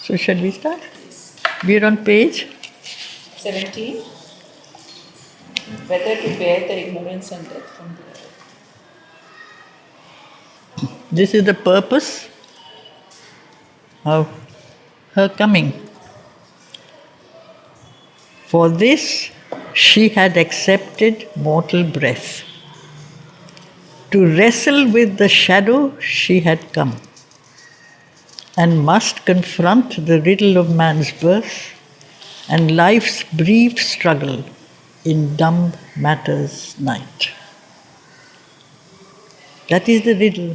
So shall we start? We are on page 17. Whether to bear the ignorance and death from the other. This is the purpose of her coming. For this she had accepted mortal breath. To wrestle with the shadow she had come, and must confront the riddle of man's birth and life's brief struggle in dumb matter's night. That is the riddle.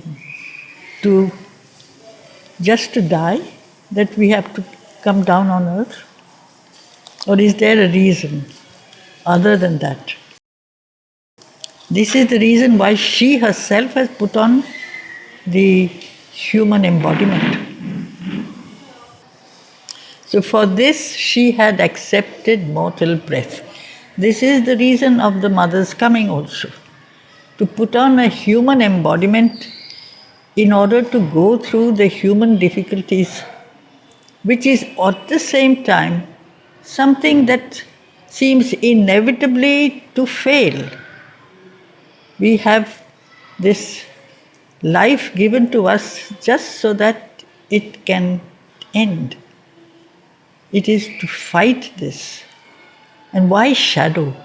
Just to die, that we have to come down on earth? Or is there a reason other than that? This is the reason why she herself has put on the human embodiment. So for this she had accepted mortal breath. This is the reason of the mother's coming also. To put on a human embodiment in order to go through the human difficulties, which is at the same time something that seems inevitably to fail. We have this life given to us just so that it can end. It is to fight this. And why shadow?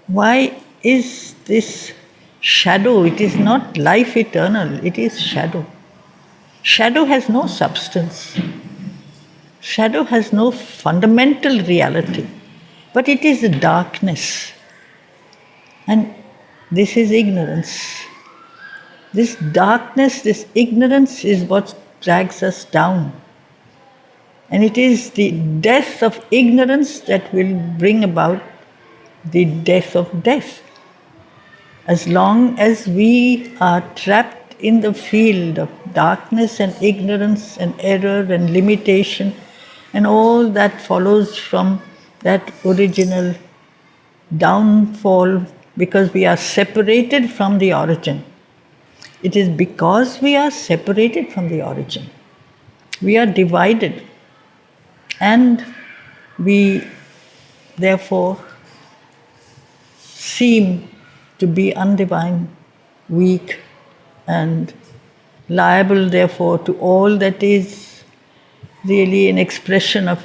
Why is this shadow? It is not life eternal, it is shadow. Shadow has no substance. Shadow has no fundamental reality. But it is darkness. And this is ignorance. This darkness, this ignorance is what drags us down. And it is the death of ignorance that will bring about the death of death. As long as we are trapped in the field of darkness and ignorance and error and limitation and all that follows from that original downfall, because we are separated from the origin. It is because we are separated from the origin. We are divided. And we therefore seem to be undivine, weak, and liable therefore to all that is really an expression of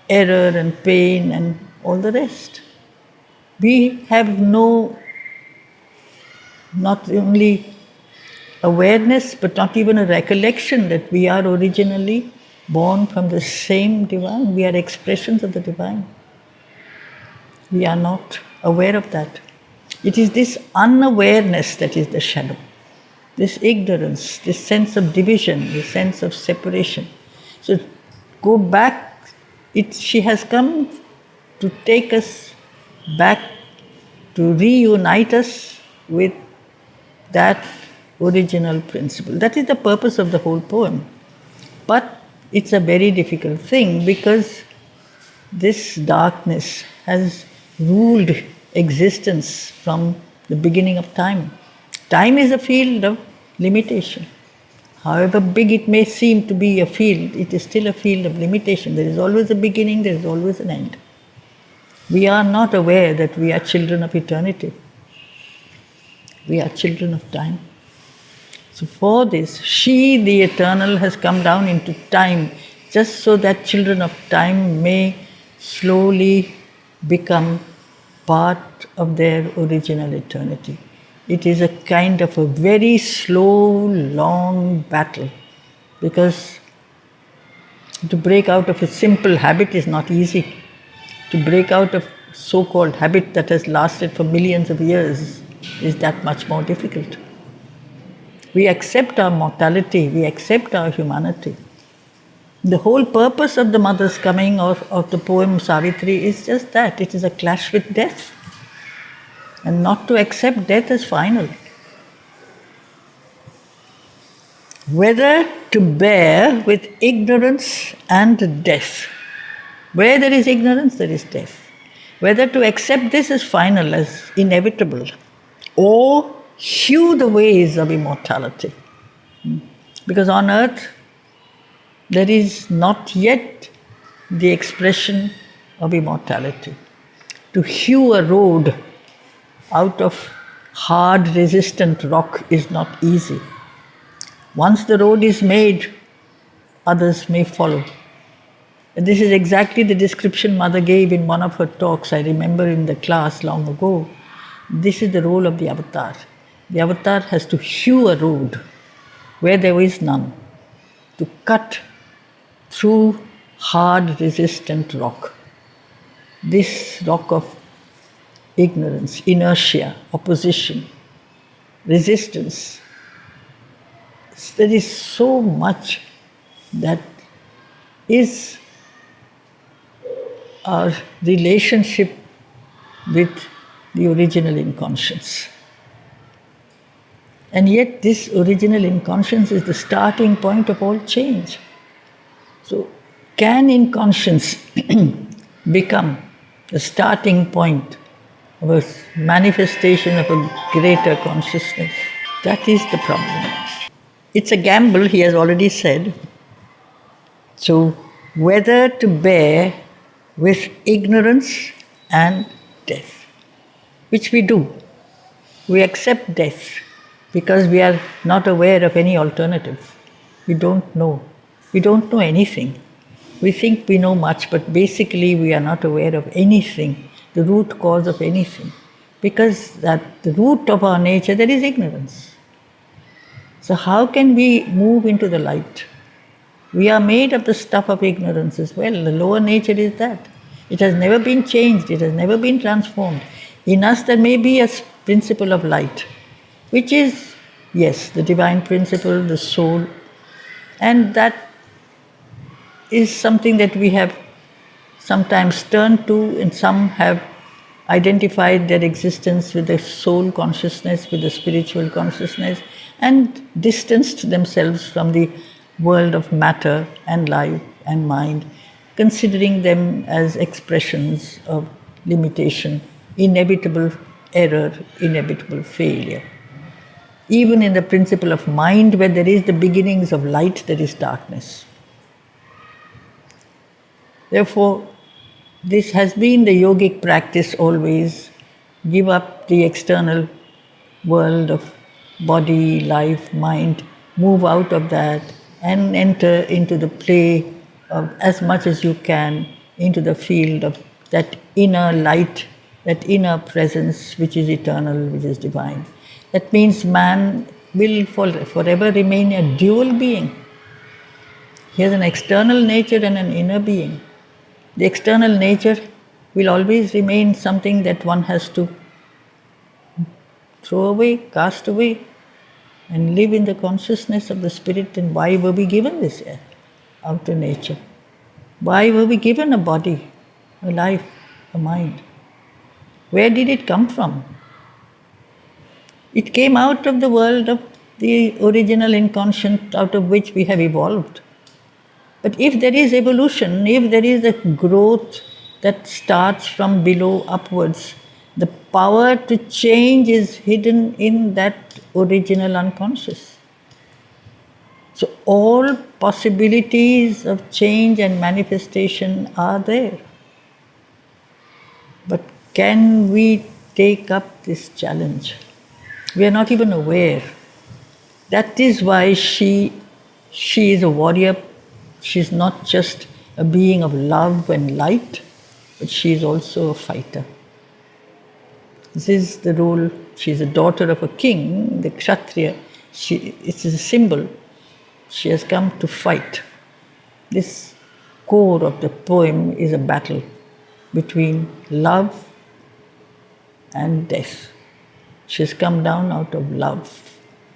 error and pain and all the rest. We have no, not only awareness, but not even a recollection that we are originally born from the same divine. We are expressions of the divine. We are not aware of that. It is this unawareness that is the shadow, this ignorance, this sense of division, this sense of separation. So go back, she has come to take us back, to reunite us with that original principle. That is the purpose of the whole poem. But it's a very difficult thing because this darkness has ruled existence from the beginning of time. Time is a field of limitation. However big it may seem to be a field, it is still a field of limitation. There is always a beginning, there is always an end. We are not aware that we are children of eternity. We are children of time. So for this, she, the eternal, has come down into time just so that children of time may slowly become part of their original eternity. It is a kind of a very slow, long battle, because to break out of a simple habit is not easy. To break out of so-called habit that has lasted for millions of years is that much more difficult. We accept our mortality, we accept our humanity. The whole purpose of the mother's coming of the poem Savitri is just that. It is a clash with death. And not to accept death as final. Whether to bear with ignorance and death. Where there is ignorance, there is death. Whether to accept this as final, as inevitable, or hew the ways of immortality. Because on earth, there is not yet the expression of immortality. To hew a road out of hard, resistant rock is not easy. Once the road is made, others may follow. And this is exactly the description Mother gave in one of her talks, I remember in the class long ago. This is the role of the avatar. The avatar has to hew a road where there is none, to cut through hard, resistant rock. This rock of ignorance, inertia, opposition, resistance. There is so much that is our relationship with the original inconscience. And yet this original inconscience is the starting point of all change. So can inconscience become the starting point of a manifestation of a greater consciousness? That is the problem. It's a gamble, he has already said. So whether to bear with ignorance and death, which we do. We accept death because we are not aware of any alternative. We don't know. We don't know anything. We think we know much, but basically we are not aware of anything, the root cause of anything. Because at the root of our nature there is ignorance. So how can we move into the light? We are made of the stuff of ignorance as well. The lower nature is that. It has never been changed, it has never been transformed. In us there may be a principle of light, which is, yes, the divine principle, the soul, and that is something that we have sometimes turned to, and some have identified their existence with the soul consciousness, with the spiritual consciousness, and distanced themselves from the world of matter and life and mind, considering them as expressions of limitation, inevitable error, inevitable failure. Even in the principle of mind, where there is the beginnings of light, there is darkness. Therefore, this has been the yogic practice always. Give up the external world of body, life, mind, move out of that and enter into the play of as much as you can into the field of that inner light, that inner presence which is eternal, which is divine. That means man will forever remain a dual being. He has an external nature and an inner being. The external nature will always remain something that one has to throw away, cast away, and live in the consciousness of the spirit. And why were we given this outer nature? Why were we given a body, a life, a mind? Where did it come from? It came out of the world of the original inconscient out of which we have evolved. But if there is evolution, if there is a growth that starts from below upwards, the power to change is hidden in that original unconscious. So all possibilities of change and manifestation are there. But can we take up this challenge? We are not even aware. That is why she is a warrior. She is not just a being of love and light, but she is also a fighter. This is the role. She is a daughter of a king, the Kshatriya. It is a symbol. She has come to fight. This core of the poem is a battle between love and death. She has come down out of love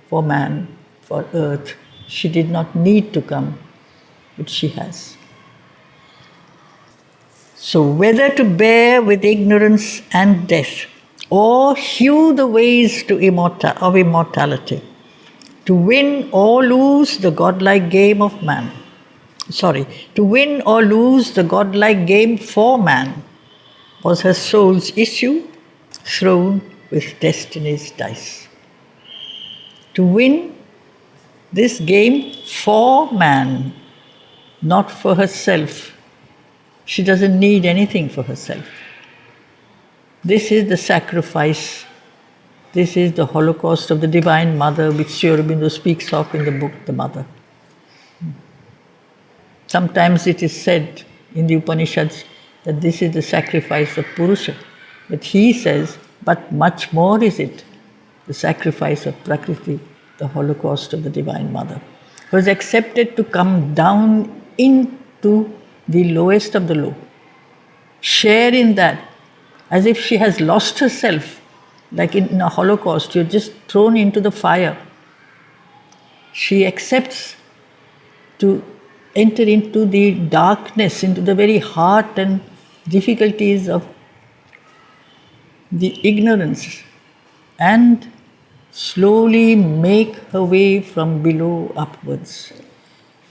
for man, for earth. She did not need to come, but she has. So whether to bear with ignorance and death, or hew the ways of immortality, to win or lose the godlike game of man. To win or lose the godlike game for man was her soul's issue, thrown with destiny's dice. To win this game for man not for herself. She doesn't need anything for herself. This is the sacrifice. This is the Holocaust of the Divine Mother, which Sri Aurobindo speaks of in the book, The Mother. Sometimes it is said in the Upanishads that this is the sacrifice of Purusha. But he says, but much more is it, the sacrifice of Prakriti, the Holocaust of the Divine Mother, who has accepted to come down into the lowest of the low, share in that, as if she has lost herself. Like in a Holocaust, you're just thrown into the fire. She accepts to enter into the darkness, into the very heart and difficulties of the ignorance, and slowly make her way from below upwards.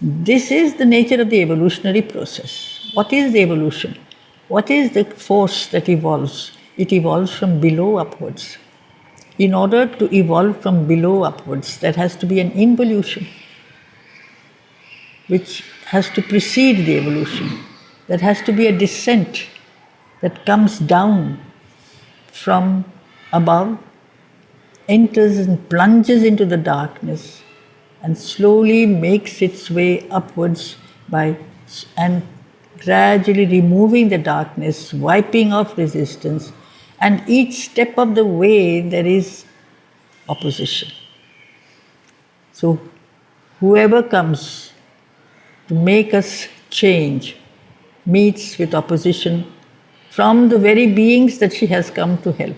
This is the nature of the evolutionary process. What is the evolution? What is the force that evolves? It evolves from below upwards. In order to evolve from below upwards, there has to be an involution, which has to precede the evolution. There has to be a descent that comes down from above, enters and plunges into the darkness, and slowly makes its way upwards and gradually removing the darkness, wiping off resistance, and each step of the way there is opposition. So whoever comes to make us change meets with opposition from the very beings that she has come to help.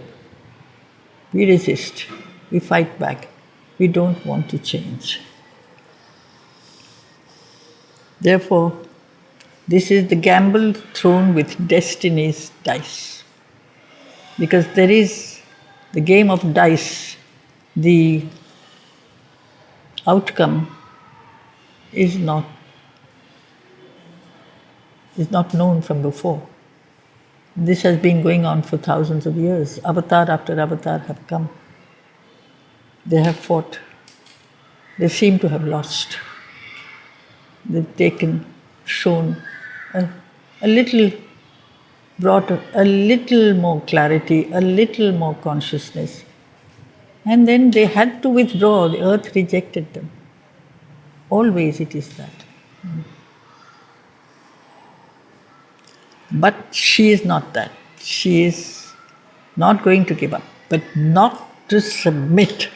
We resist, we fight back, we don't want to change. Therefore, this is the gamble thrown with destiny's dice. Because there is the game of dice, the outcome is not known from before. This has been going on for thousands of years. Avatar after avatar have come. They have fought. They seem to have lost. They've shown a little, brought a little more clarity, a little more consciousness. And then they had to withdraw. The earth rejected them. Always it is that. But she is not that. She is not going to give up, but not to submit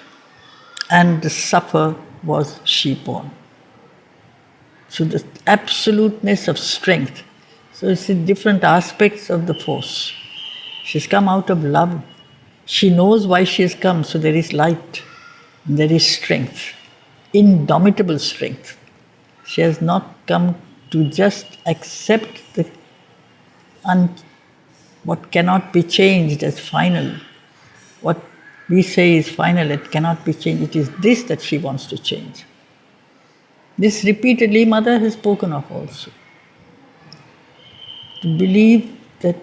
and suffer was she born. So the absoluteness of strength. So it's in different aspects of the force. She's come out of love. She knows why she has come, so there is light, and there is strength, indomitable strength. She has not come to just accept what cannot be changed as final. What we say is final, it cannot be changed. It is this that she wants to change. This repeatedly Mother has spoken of also. To believe that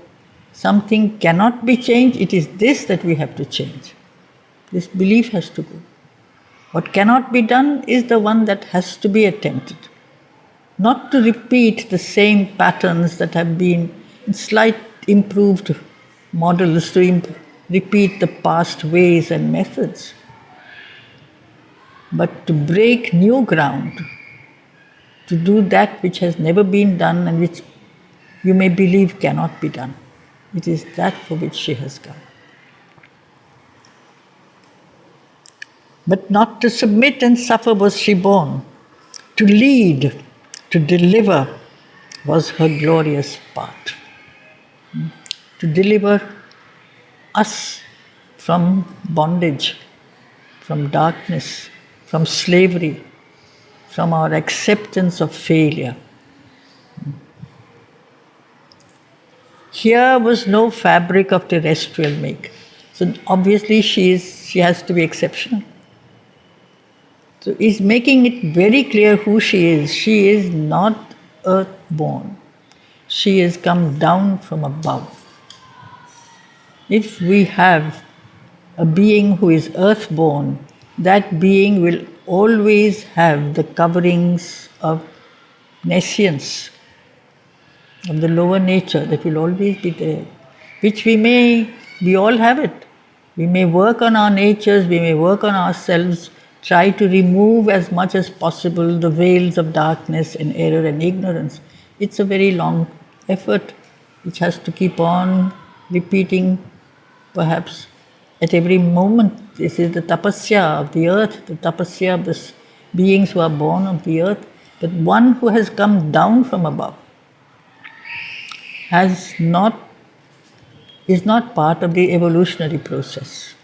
something cannot be changed, it is this that we have to change. This belief has to go. What cannot be done is the one that has to be attempted. Not to repeat the same patterns that have been in slight improved models, to repeat the past ways and methods, but to break new ground, to do that which has never been done and which you may believe cannot be done. It is that for which she has come. But not to submit and suffer was she born. To lead, to deliver was her glorious part. To deliver us from bondage, from darkness, from slavery, from our acceptance of failure. Here was no fabric of terrestrial make. So obviously she has to be exceptional. So he's making it very clear who she is. She is not earth-born. She has come down from above. If we have a being who is earth-born, that being will always have the coverings of nescience of the lower nature that will always be there, which we all have it. We may work on our natures, we may work on ourselves, try to remove as much as possible the veils of darkness and error and ignorance. It's a very long effort which has to keep on repeating, perhaps at every moment. This is the tapasya of the earth, the tapasya of the beings who are born of the earth. But one who has come down from above is not part of the evolutionary process.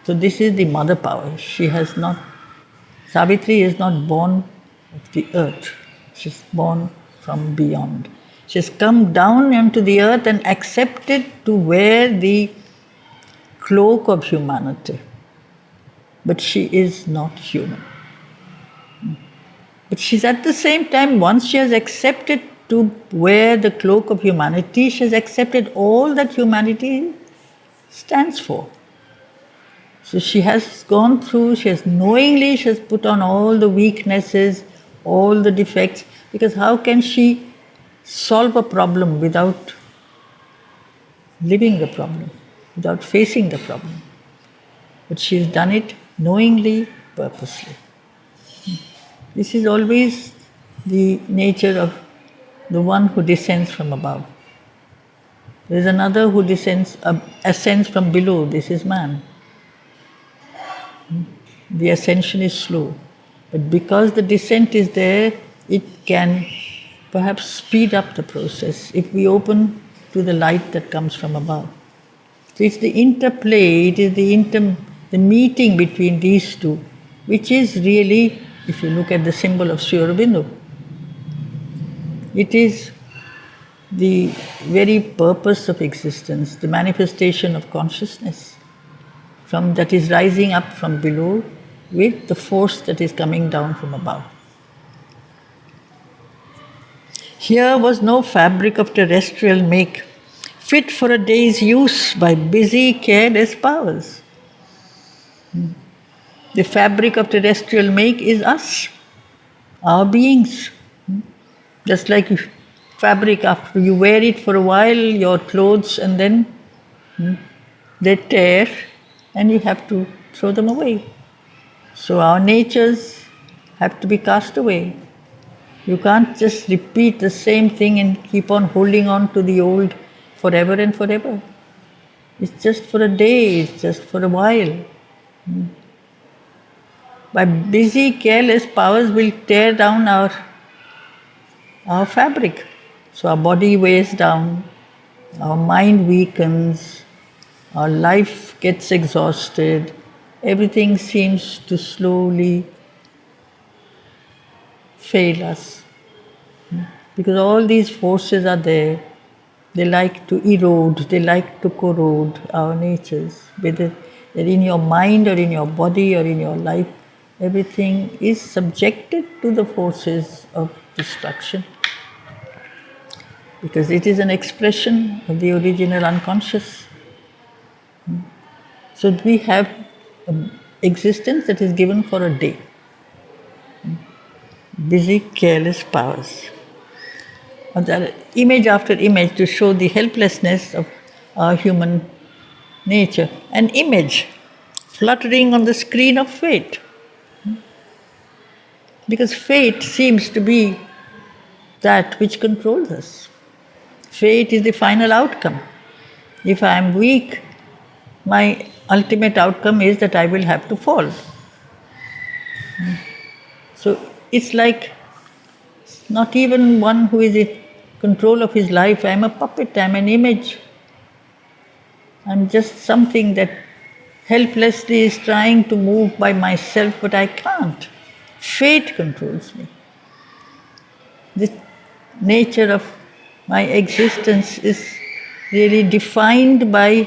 So this is the mother power. Savitri is not born of the earth. She's born from beyond. She's come down into the earth and accepted to wear the cloak of humanity. But she is not human. But she's at the same time, once she has accepted to wear the cloak of humanity, she has accepted all that humanity stands for. So she has gone through, she has put on all the weaknesses, all the defects, because how can she solve a problem without living the problem, without facing the problem? But she's done it knowingly, purposely. This is always the nature of the one who descends from above. There is another who ascends from below. This is man. The ascension is slow. But because the descent is there, it can perhaps speed up the process if we open to the light that comes from above. So it's the interplay, it is the meeting between these two, which is really, if you look at the symbol of Sri Aurobindo, it is the very purpose of existence, the manifestation of consciousness that is rising up from below with the force that is coming down from above. Here was no fabric of terrestrial make, fit for a day's use by busy, careless powers. The fabric of terrestrial make is us, our beings. Just like fabric, after you wear it for a while, your clothes, and then they tear and you have to throw them away. So our natures have to be cast away. You can't just repeat the same thing and keep on holding on to the old forever and forever. It's just for a day, it's just for a while. By busy, careless powers will tear down our fabric. So our body weighs down, our mind weakens, our life gets exhausted, everything seems to slowly fail us. Because all these forces are there, they like to erode, they like to corrode our natures. Whether in your mind or in your body or in your life, everything is subjected to the forces of destruction. Because it is an expression of the original unconscious. So we have an existence that is given for a day. Busy, careless powers. Image after image to show the helplessness of our human nature. An image fluttering on the screen of fate. Because fate seems to be that which controls us. Fate is the final outcome. If I am weak, my ultimate outcome is that I will have to fall. So it's like not even one who is in control of his life. I am a puppet, I am an image. I am just something that helplessly is trying to move by myself, but I can't. Fate controls me. The nature of my existence is really defined by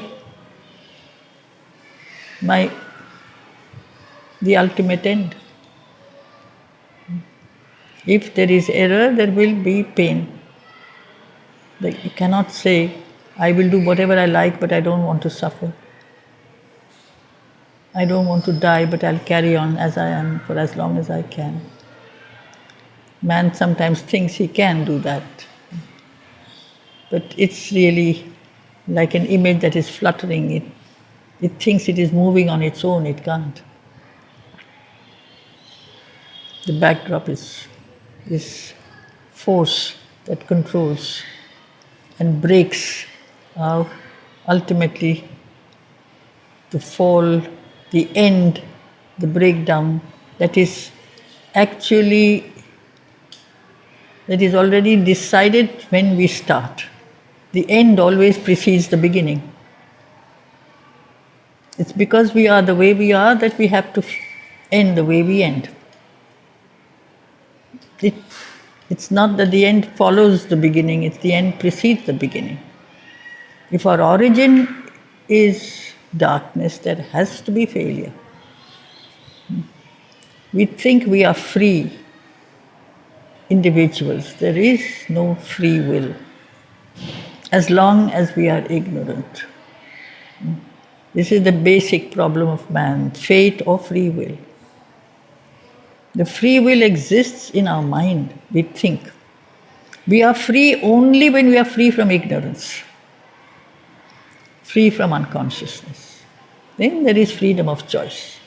the ultimate end. If there is error, there will be pain. Like you cannot say, I will do whatever I like, but I don't want to suffer. I don't want to die, but I'll carry on as I am for as long as I can. Man sometimes thinks he can do that, but it's really like an image that is fluttering. It thinks it is moving on its own, it can't. The backdrop is this force that controls and breaks ultimately the fall, the end, the breakdown that is actually, that is already decided when we start. The end always precedes the beginning. It's because we are the way we are that we have to end the way we end. It's not that the end follows the beginning, it's the end precedes the beginning. If our origin is darkness, there has to be failure. We think we are free individuals. There is no free will as long as we are ignorant. This is the basic problem of man, fate or free will. The free will exists in our mind, we think. We are free only when we are free from ignorance, free from unconsciousness. Then there is freedom of choice.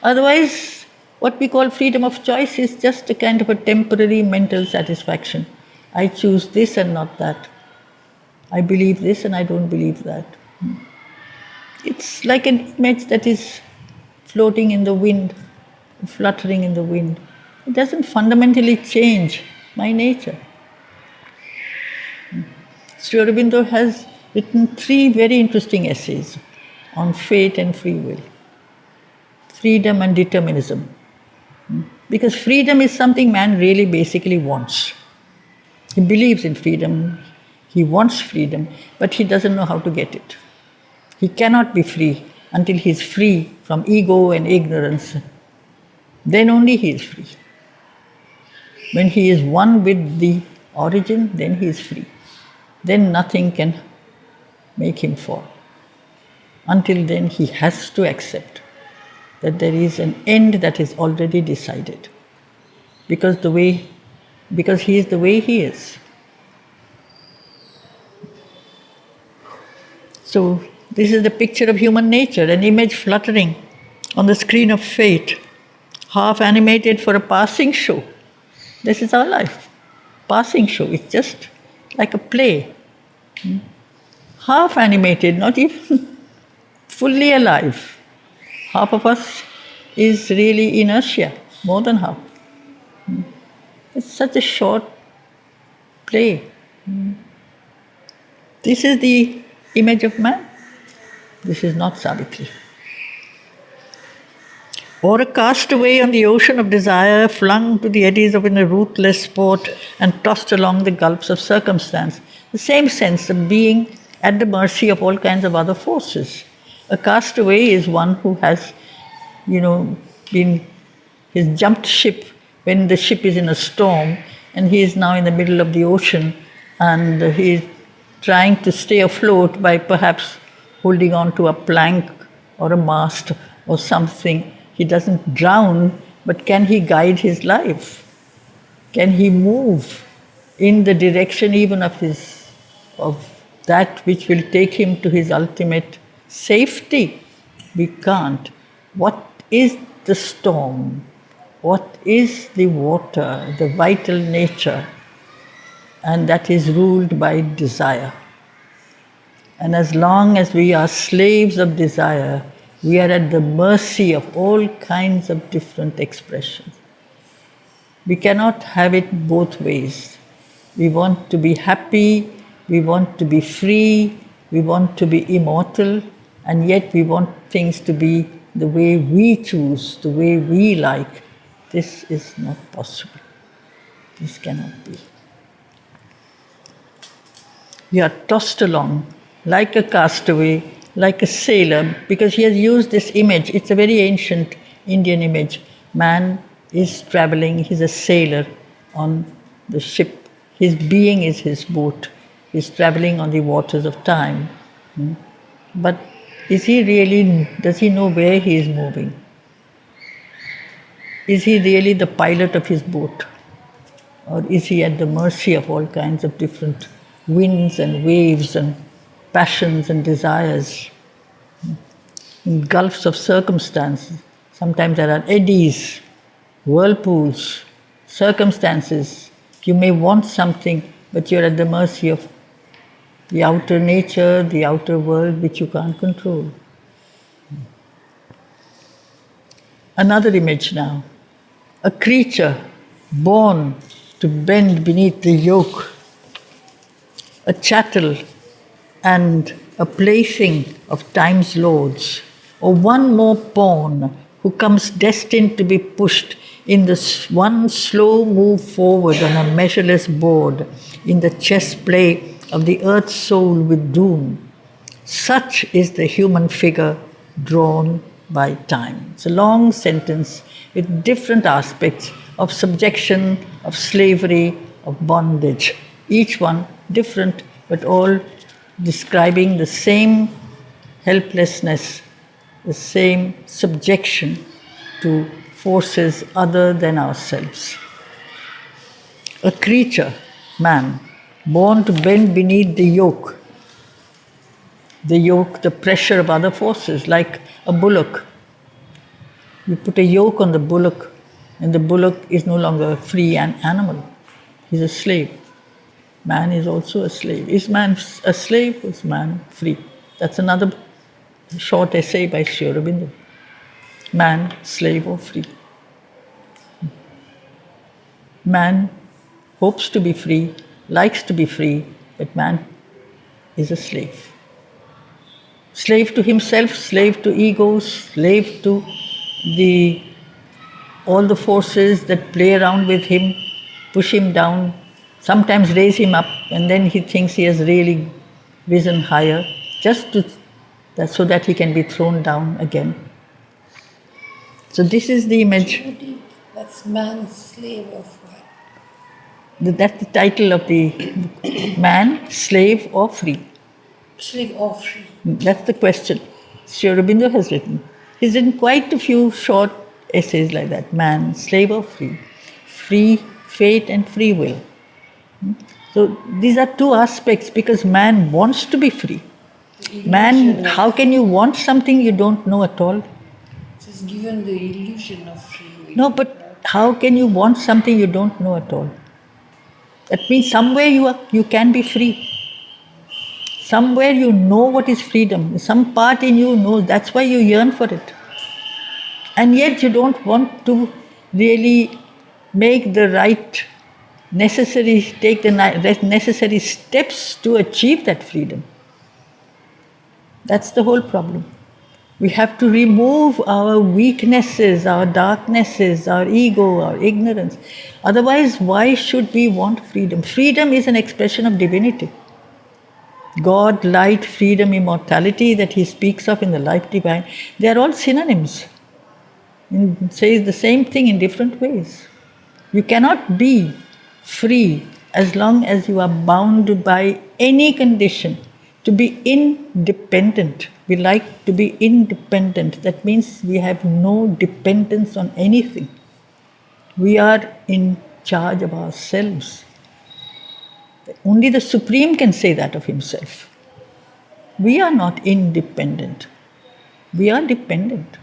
Otherwise, what we call freedom of choice is just a kind of a temporary mental satisfaction. I choose this and not that. I believe this and I don't believe that. It's like an image that is floating in the wind, fluttering in the wind. It doesn't fundamentally change my nature. Sri Aurobindo has written 3 very interesting essays on fate and free will, freedom and determinism. Because freedom is something man really basically wants. He believes in freedom, he wants freedom, but he doesn't know how to get it. He cannot be free until he is free from ego and ignorance. Then only he is free. When he is one with the origin, then he is free. Then nothing can make him fall. Until then, he has to accept that there is an end that is already decided. Because he is the way he is. So, this is the picture of human nature, an image fluttering on the screen of fate, half animated for a passing show. This is our life. Passing show. It's just like a play. Half animated, not even fully alive. Half of us is really inertia, more than half. It's such a short play. This is the image of man. This is not Savitri. Or a castaway on the ocean of desire, flung to the eddies of a ruthless sport and tossed along the gulfs of circumstance. The same sense of being at the mercy of all kinds of other forces. A castaway is one who has, he's jumped ship when the ship is in a storm and he is now in the middle of the ocean and he is trying to stay afloat by perhaps holding on to a plank or a mast or something. He doesn't drown, but can he guide his life? Can he move in the direction even of that which will take him to his ultimate safety? We can't. What is the storm? What is the water, the vital nature? And that is ruled by desire. And as long as we are slaves of desire, we are at the mercy of all kinds of different expressions. We cannot have it both ways. We want to be happy, we want to be free, we want to be immortal, and yet we want things to be the way we choose, the way we like. This is not possible. This cannot be. We are tossed along like a castaway, like a sailor, because he has used this image. It's a very ancient Indian image. Man is traveling, he's a sailor on the ship. His being is his boat. He's traveling on the waters of time. But does he know where he is moving? Is he really the pilot of his boat? Or is he at the mercy of all kinds of different winds and waves and passions and desires, in gulfs of circumstances? Sometimes there are eddies, whirlpools, circumstances. You may want something, but you're at the mercy of the outer nature, the outer world, which you can't control. Another image now. A creature born to bend beneath the yoke, a chattel and a plaything of time's lords, or one more pawn who comes destined to be pushed in this one slow move forward on a measureless board in the chess play of the earth's soul with doom. Such is the human figure drawn by time. It's a long sentence with different aspects of subjection, of slavery, of bondage. Each one different, but all describing the same helplessness, the same subjection to forces other than ourselves. A creature, man, born to bend beneath the yoke, the pressure of other forces, like a bullock. You put a yoke on the bullock, and the bullock is no longer a free animal. He's a slave. Man is also a slave. Is man a slave or is man free? That's another short essay by Sri Aurobindo. Man, slave or free? Man hopes to be free, likes to be free, but man is a slave. Slave to himself, slave to egos, slave to all the forces that play around with him, push him down, sometimes raise him up, and then he thinks he has really risen higher, so that he can be thrown down again. So this is the image. That's man's slave of what? That's the title of the book. Man, slave or free? Slave or free? That's the question Sri Aurobindo has written. He's written quite a few short essays like that. Man, slave or free? Free fate and free will. So these are two aspects, because man wants to be free. Man, how can you want something you don't know at all? It's given the illusion of free will. No, but how can you want something you don't know at all? That means somewhere you can be free. Somewhere you know what is freedom. Some part in you knows. That's why you yearn for it. And yet you don't want to really make the right take the necessary steps to achieve that freedom. That's the whole problem. We have to remove our weaknesses, our darknesses, our ego, our ignorance. Otherwise, why should we want freedom? Freedom is an expression of divinity. God, light, freedom, immortality that he speaks of in the Life Divine, they are all synonyms. It says the same thing in different ways. You cannot be free as long as you are bound by any condition. To be independent. We like to be independent. That means we have no dependence on anything. We are in charge of ourselves. Only the Supreme can say that of himself. We are not independent. We are dependent.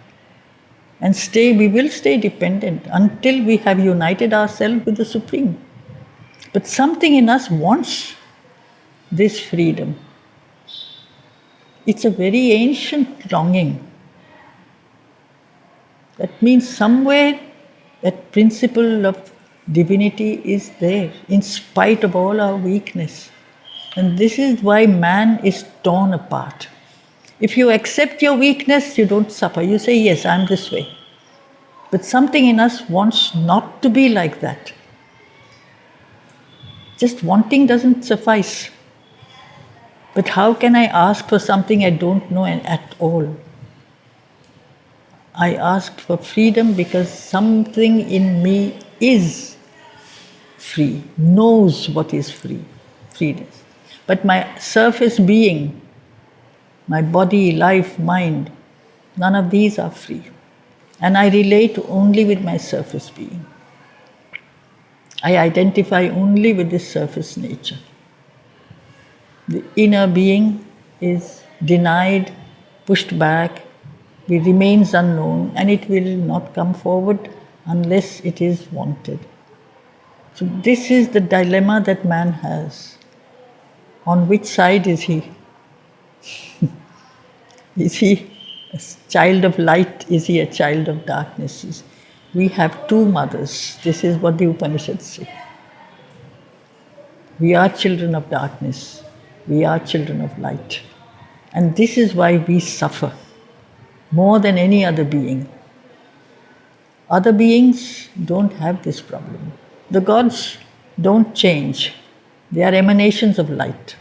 And we will stay dependent until we have united ourselves with the Supreme. But something in us wants this freedom. It's a very ancient longing. That means somewhere that principle of divinity is there, in spite of all our weakness. And this is why man is torn apart. If you accept your weakness, you don't suffer. You say, yes, I'm this way. But something in us wants not to be like that. Just wanting doesn't suffice. But how can I ask for something I don't know at all? I asked for freedom because something in me is free, knows what is freedom. But my surface being, my body, life, mind, none of these are free. And I relate only with my surface being. I identify only with this surface nature. The inner being is denied, pushed back, it remains unknown, and it will not come forward unless it is wanted. So, this is the dilemma that man has. On which side is he? Is he a child of light? Is he a child of darkness? We have two mothers. This is what the Upanishads say. We are children of darkness. We are children of light. And this is why we suffer more than any other being. Other beings don't have this problem. The gods don't change. They are emanations of light.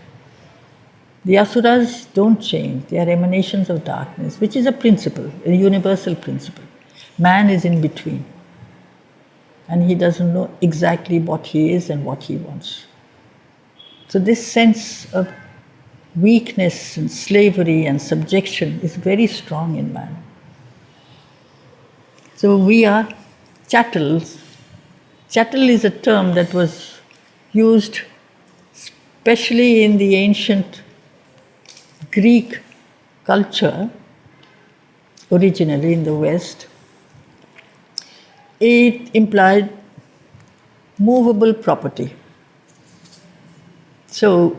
The asuras don't change. They are emanations of darkness, which is a principle, a universal principle. Man is in between. And he doesn't know exactly what he is and what he wants. So this sense of weakness and slavery and subjection is very strong in man. So we are chattels. Chattel is a term that was used especially in the ancient Greek culture, originally in the West. It implied movable property. So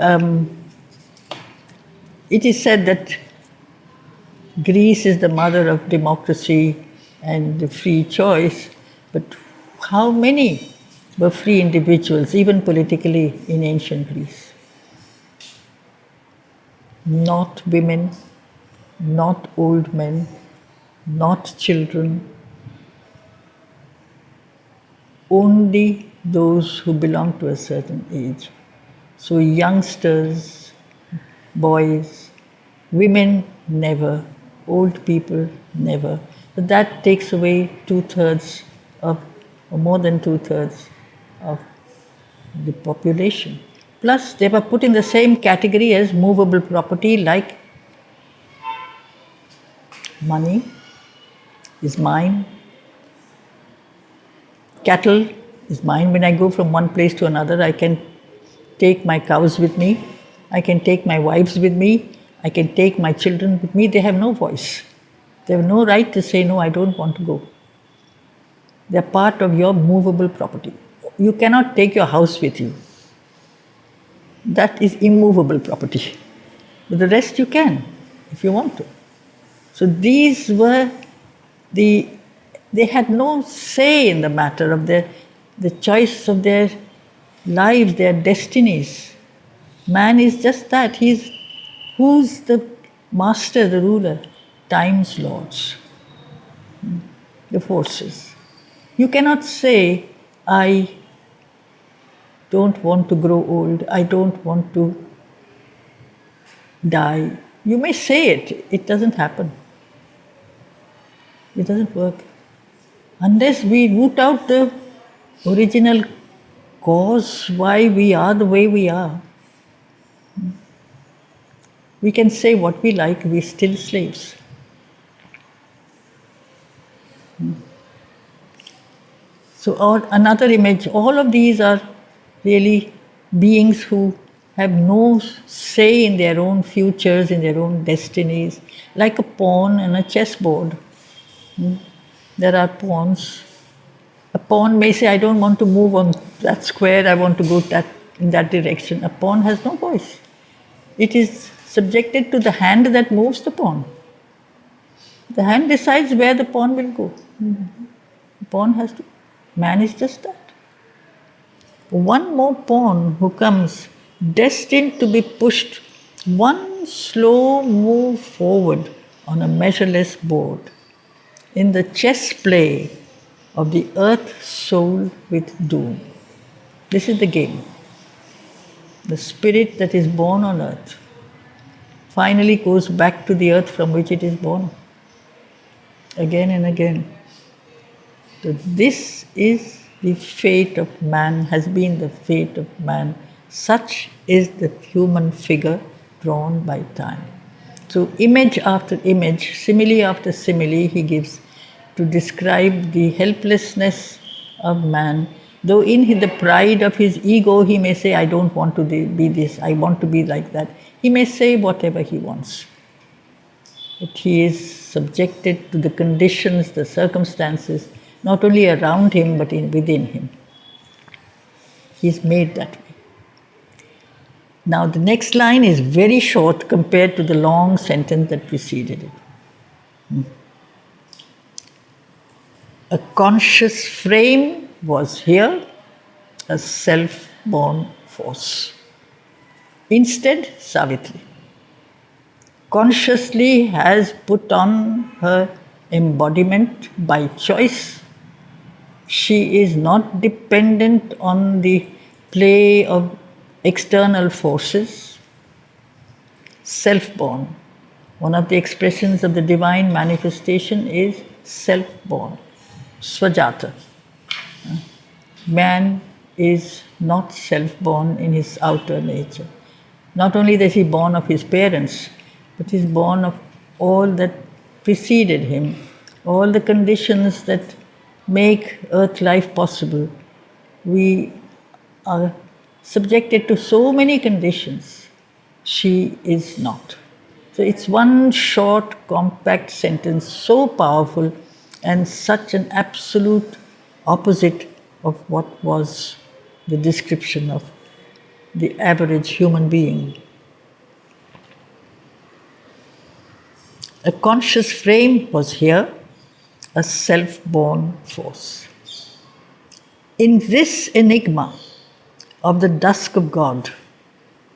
it is said that Greece is the mother of democracy and the free choice, but how many were free individuals, even politically, in ancient Greece? Not women, not old men, not children, only those who belong to a certain age. So youngsters, boys, women never, old people never. But that takes away 2/3 of, or more than 2/3 of the population. Plus, they were put in the same category as movable property, like money is mine, cattle is mine. When I go from one place to another, I can take my cows with me, I can take my wives with me, I can take my children with me. They have no voice. They have no right to say, no, I don't want to go. They are part of your movable property. You cannot take your house with you. That is immovable property. But the rest you can, if you want to. So these were they had no say in the matter of the choice of their lives, their destinies. Man is just that. Who's the master, the ruler? Time's lords, the forces. You cannot say, I don't want to grow old, I don't want to die. You may say it, it doesn't happen. It doesn't work. Unless we root out the original cause why we are the way we are. We can say what we like, we're still slaves. So another image, all of these are really beings who have no say in their own futures, in their own destinies, like a pawn in a chessboard. There are pawns. A pawn may say, I don't want to move on that square, I want to go in that direction. A pawn has no voice. It is subjected to the hand that moves the pawn. The hand decides where the pawn will go. The pawn has to. Man is just that. One more pawn who comes, destined to be pushed one slow move forward on a measureless board in the chess play of the earth soul with doom. This is the game. The spirit that is born on earth finally goes back to the earth from which it is born, again and again. So this is the fate of man, has been the fate of man. Such is the human figure drawn by time. So image after image, simile after simile he gives to describe the helplessness of man Though in the pride of his ego, he may say, I don't want to be this, I want to be like that. He may say whatever he wants. But he is subjected to the conditions, the circumstances, not only around him, but within him. He is made that way. Now, the next line is very short compared to the long sentence that preceded it. A conscious frame was here, a self-born force. Instead, Savitri consciously has put on her embodiment by choice. She is not dependent on the play of external forces. Self-born. One of the expressions of the divine manifestation is self-born, Swajata. Man is not self-born in his outer nature. Not only is he born of his parents, but he is born of all that preceded him, all the conditions that make earth life possible. We are subjected to so many conditions. She is not. So it's one short, compact sentence, so powerful and such an absolute opposite of what was the description of the average human being. A conscious frame was here, a self-born force. In this enigma of the dusk of God,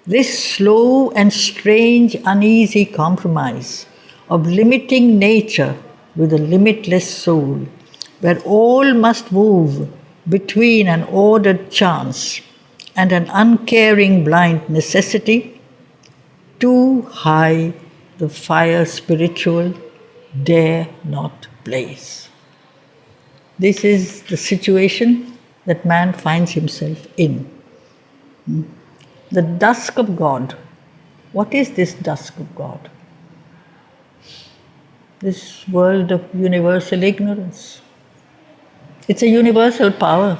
this slow and strange, uneasy compromise of limiting nature with a limitless soul, where all must move between an ordered chance and an uncaring blind necessity, too high the fire spiritual dare not blaze. This is the situation that man finds himself in. The dusk of God. What is this dusk of God? This world of universal ignorance. It's a universal power.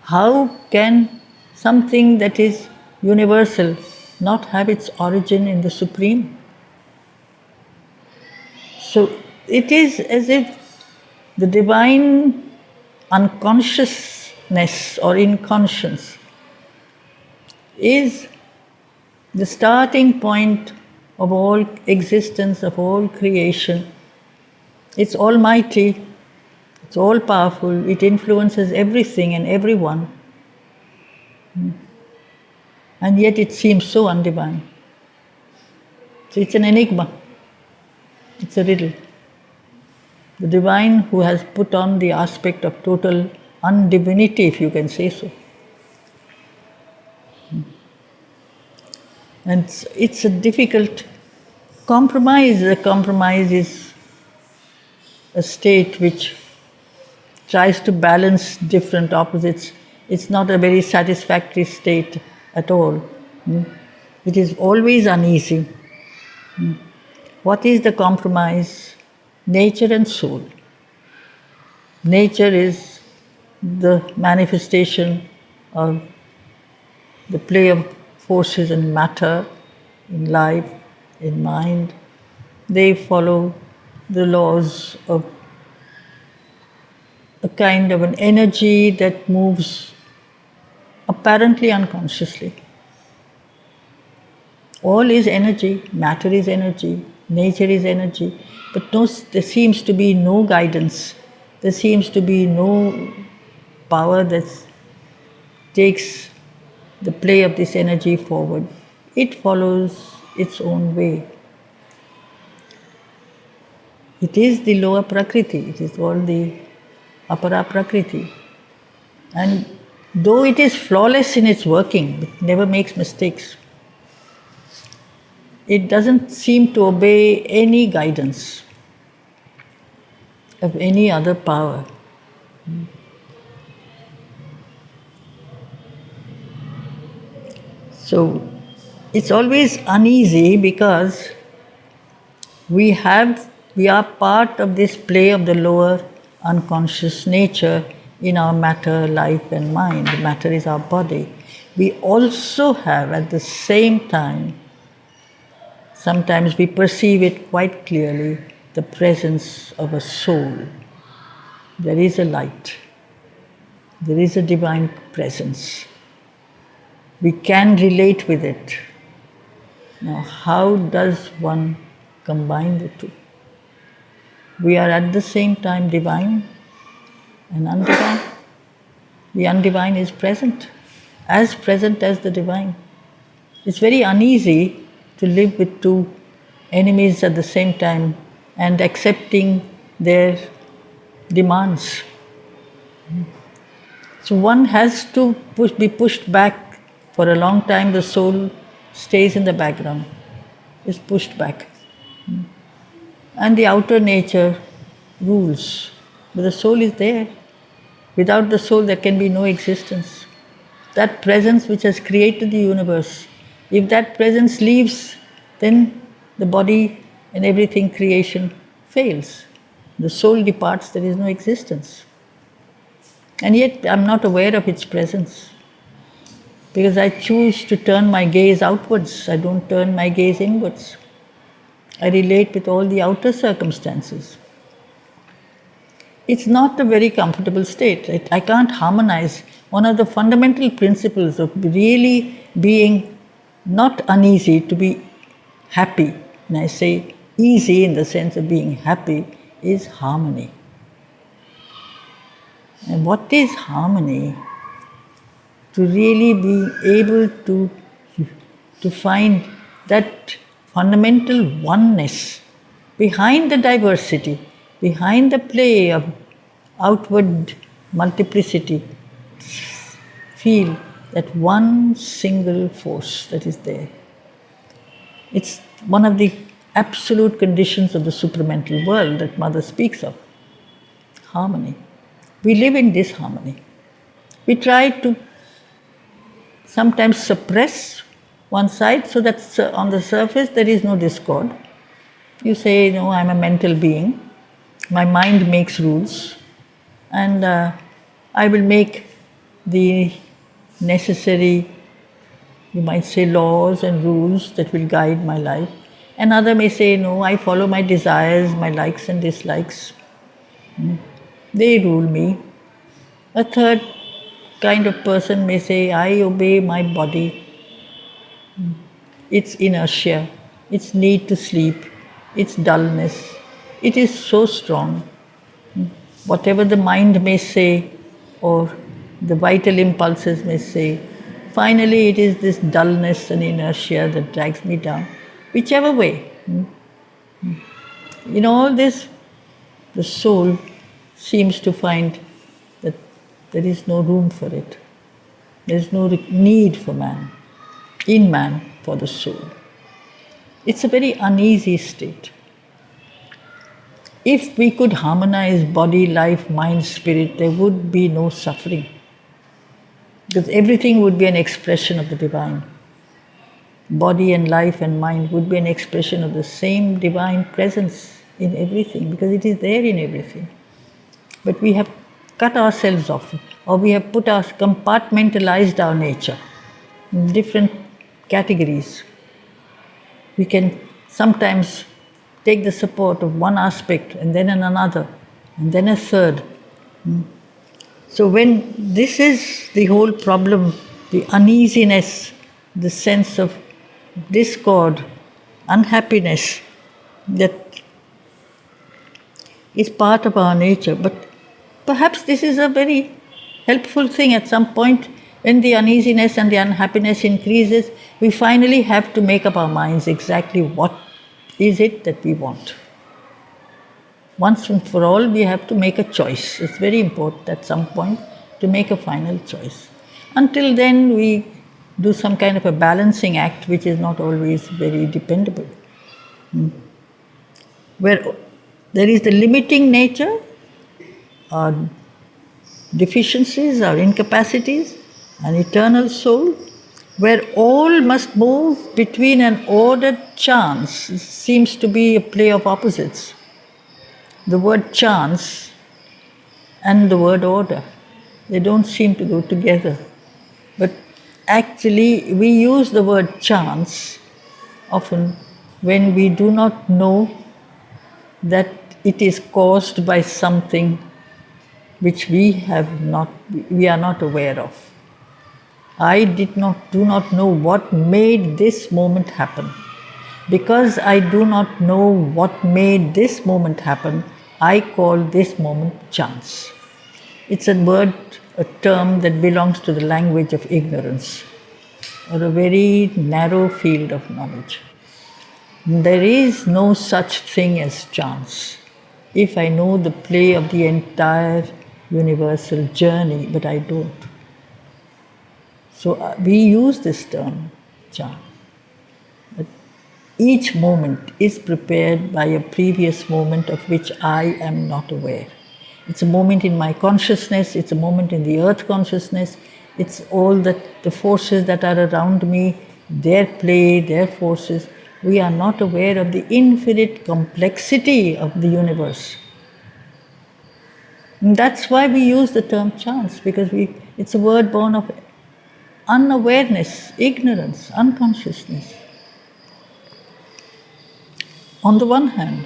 How can something that is universal not have its origin in the Supreme? So it is as if the divine unconsciousness or inconscience is the starting point of all existence, of all creation. It's almighty, it's all powerful, it influences everything and everyone. And yet it seems so undivine. So it's an enigma, it's a riddle. The divine who has put on the aspect of total undivinity, if you can say so. And it's a difficult compromise. The compromise is a state which tries to balance different opposites. It's not a very satisfactory state at all. It is always uneasy. What is the compromise? Nature and soul. Nature is the manifestation of the play of forces in matter, in life, in mind. They follow the laws of a kind of an energy that moves apparently unconsciously. All is energy, matter is energy, nature is energy, but there seems to be no guidance, there seems to be no power that takes the play of this energy forward. It follows its own way. It is the lower Prakriti, it is called the Apara Prakriti. And though it is flawless in its working, it never makes mistakes. It doesn't seem to obey any guidance of any other power. So it's always uneasy because we are part of this play of the lower unconscious nature in our matter, life and mind. Matter is our body. We also have at the same time, sometimes we perceive it quite clearly, the presence of a soul. There is a light. There is a divine presence. We can relate with it. Now, how does one combine the two? We are at the same time divine and undivine. The undivine is present as the divine. It's very uneasy to live with two enemies at the same time and accepting their demands. So one has to be pushed back. For a long time the soul stays in the background, is pushed back. And the outer nature rules. But the soul is there. Without the soul there can be no existence. That presence which has created the universe, if that presence leaves, then the body and everything creation fails. The soul departs, there is no existence. And yet I am not aware of its presence. Because I choose to turn my gaze outwards, I don't turn my gaze inwards. I relate with all the outer circumstances. It's not a very comfortable state. I can't harmonize. One of the fundamental principles of really being not uneasy, to be happy, and I say easy in the sense of being happy, is harmony. And what is harmony? To really be able to find that fundamental oneness behind the diversity, behind the play of outward multiplicity. Feel that one single force that is there. It's one of the absolute conditions of the supramental world that Mother speaks of. Harmony. We live in disharmony. We try to sometimes suppress one side so that on the surface there is no discord. You say, no, I'm a mental being. My mind makes rules, and I will make the necessary, you might say, laws and rules that will guide my life. Another may say, no, I follow my desires, my likes and dislikes. They rule me. A third kind of person may say, I obey my body, its inertia, its need to sleep, its dullness. It is so strong. Whatever the mind may say or the vital impulses may say, finally it is this dullness and inertia that drags me down, whichever way. In all this, the soul seems to find that there is no room for it. There is no need for man, in man, for the soul. It's a very uneasy state. If we could harmonize body, life, mind, spirit, there would be no suffering. Because everything would be an expression of the divine. Body and life and mind would be an expression of the same divine presence in everything, because it is there in everything. But we have cut ourselves off, or we have compartmentalized our nature in different categories. We can sometimes take the support of one aspect and then another and then a third. So when this is the whole problem, the uneasiness, the sense of discord, unhappiness, that is part of our nature. But perhaps this is a very helpful thing. At some point, when the uneasiness and the unhappiness increases, we finally have to make up our minds exactly what is it that we want. Once and for all, we have to make a choice. It's very important at some point to make a final choice. Until then, we do some kind of a balancing act, which is not always very dependable. Where there is the limiting nature, our deficiencies, our incapacities, an eternal soul, where all must move between an ordered chance. It seems to be a play of opposites. The word chance and the word order. They don't seem to go together. But actually, we use the word chance often when we do not know that it is caused by something which we are not aware of. I do not know what made this moment happen. Because I do not know what made this moment happen, I call this moment chance. It's a term that belongs to the language of ignorance, or a very narrow field of knowledge. There is no such thing as chance. If I know the play of the entire universal journey, but I don't. So we use this term, chance. But each moment is prepared by a previous moment of which I am not aware. It's a moment in my consciousness, it's a moment in the earth consciousness, it's all the forces that are around me, their play, their forces. We are not aware of the infinite complexity of the universe. And that's why we use the term chance, because it's a word born of unawareness, ignorance, unconsciousness, on the one hand,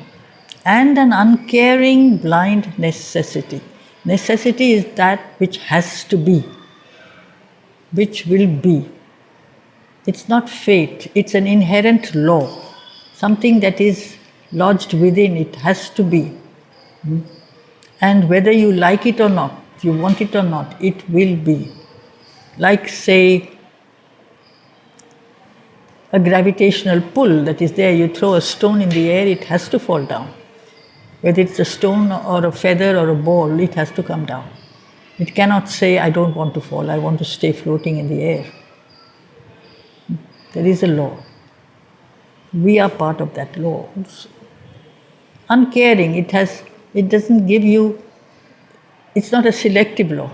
and an uncaring, blind necessity. Necessity is that which has to be, which will be. It's not fate, it's an inherent law, something that is lodged within, it has to be. And whether you like it or not, you want it or not, it will be. Like, say, a gravitational pull that is there, you throw a stone in the air, it has to fall down. Whether it's a stone or a feather or a ball, it has to come down. It cannot say, I don't want to fall, I want to stay floating in the air. There is a law. We are part of that law also. Uncaring, it doesn't give you, it's not a selective law.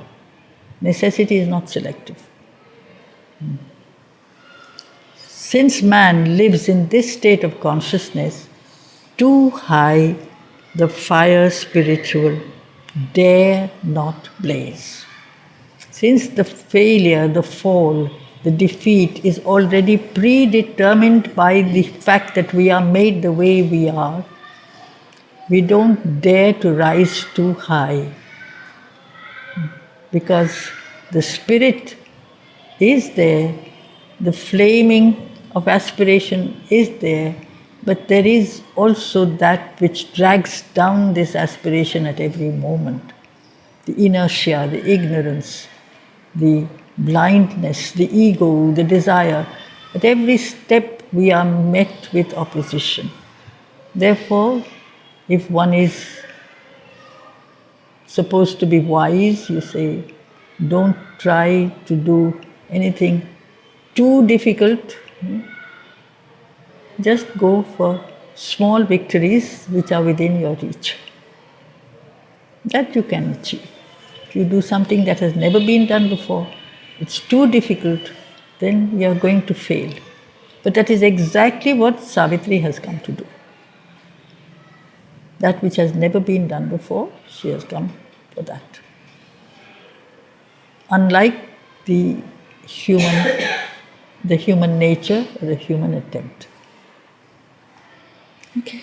Necessity is not selective. Since man lives in this state of consciousness, too high the fire spiritual dare not blaze. Since the failure, the fall, the defeat is already predetermined by the fact that we are made the way we are, we don't dare to rise too high, because the spirit is there, the flaming of aspiration is there, but there is also that which drags down this aspiration at every moment. The inertia, the ignorance, the blindness, the ego, the desire. At every step we are met with opposition. Therefore, if one is supposed to be wise, you say, don't try to do anything too difficult. Just go for small victories which are within your reach. That you can achieve. If you do something that has never been done before, it's too difficult, then you are going to fail. But that is exactly what Savitri has come to do. That which has never been done before, she has come for that. Unlike the human nature or the human attempt. Okay.